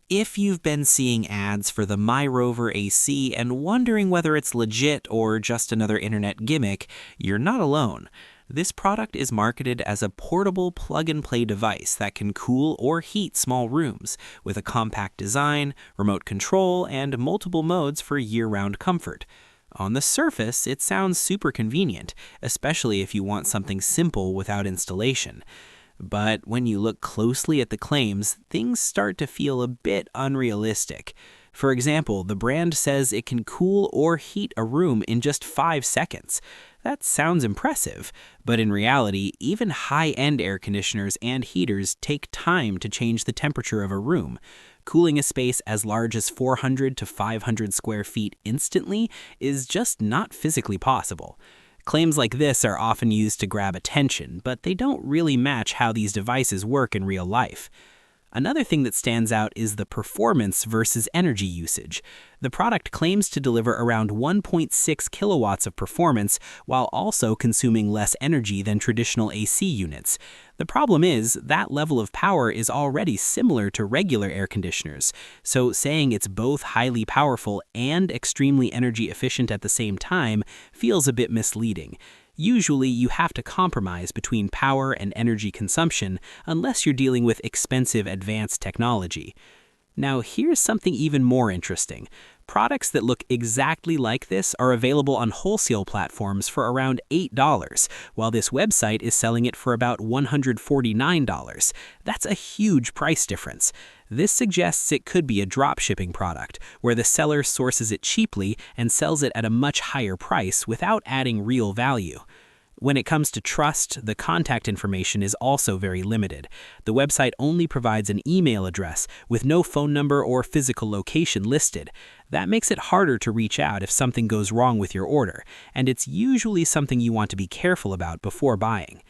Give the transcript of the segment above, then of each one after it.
If you've been seeing ads for the Mirover AC and wondering whether it's legit or just another internet gimmick, you're not alone. This product is marketed as a portable plug-and-play device that can cool or heat small rooms, with a compact design, remote control, and multiple modes for year-round comfort. On the surface, it sounds super convenient, especially if you want something simple without installation. But when you look closely at the claims, things start to feel a bit unrealistic. For example, the brand says it can cool or heat a room in just 5 seconds. That sounds impressive, but in reality, even high-end air conditioners and heaters take time to change the temperature of a room. Cooling a space as large as 400 to 500 square feet instantly is just not physically possible. Claims like this are often used to grab attention, but they don't really match how these devices work in real life. Another thing that stands out is the performance versus energy usage. The product claims to deliver around 1.6 kilowatts of performance while also consuming less energy than traditional AC units. The problem is that level of power is already similar to regular air conditioners, so saying it's both highly powerful and extremely energy efficient at the same time feels a bit misleading. Usually, you have to compromise between power and energy consumption unless you're dealing with expensive advanced technology. Now, here's something even more interesting. Products that look exactly like this are available on wholesale platforms for around $8, while this website is selling it for about $149. That's a huge price difference. This suggests it could be a drop-shipping product, where the seller sources it cheaply and sells it at a much higher price without adding real value. When it comes to trust, the contact information is also very limited. The website only provides an email address with no phone number or physical location listed. That makes it harder to reach out if something goes wrong with your order, and it's usually something you want to be careful about before buying.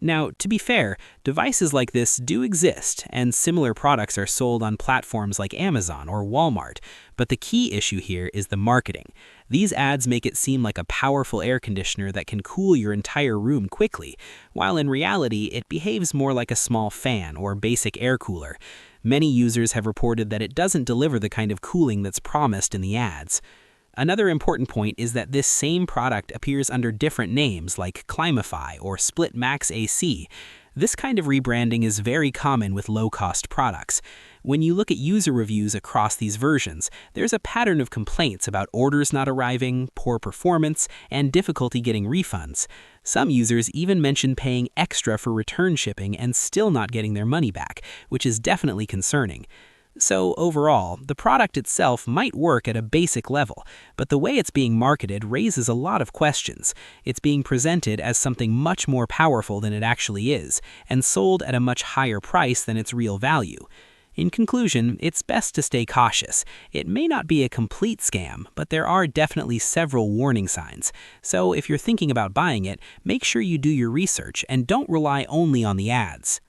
Now, to be fair, devices like this do exist, and similar products are sold on platforms like Amazon or Walmart, but the key issue here is the marketing. These ads make it seem like a powerful air conditioner that can cool your entire room quickly, while in reality, it behaves more like a small fan or basic air cooler. Many users have reported that it doesn't deliver the kind of cooling that's promised in the ads. Another important point is that this same product appears under different names like Climify or Split Max AC. This kind of rebranding is very common with low-cost products. When you look at user reviews across these versions, there's a pattern of complaints about orders not arriving, poor performance, and difficulty getting refunds. Some users even mention paying extra for return shipping and still not getting their money back, which is definitely concerning. So overall, the product itself might work at a basic level, but the way it's being marketed raises a lot of questions. It's being presented as something much more powerful than it actually is, and sold at a much higher price than its real value. In conclusion, it's best to stay cautious. It may not be a complete scam, but there are definitely several warning signs. So if you're thinking about buying it, make sure you do your research and don't rely only on the ads.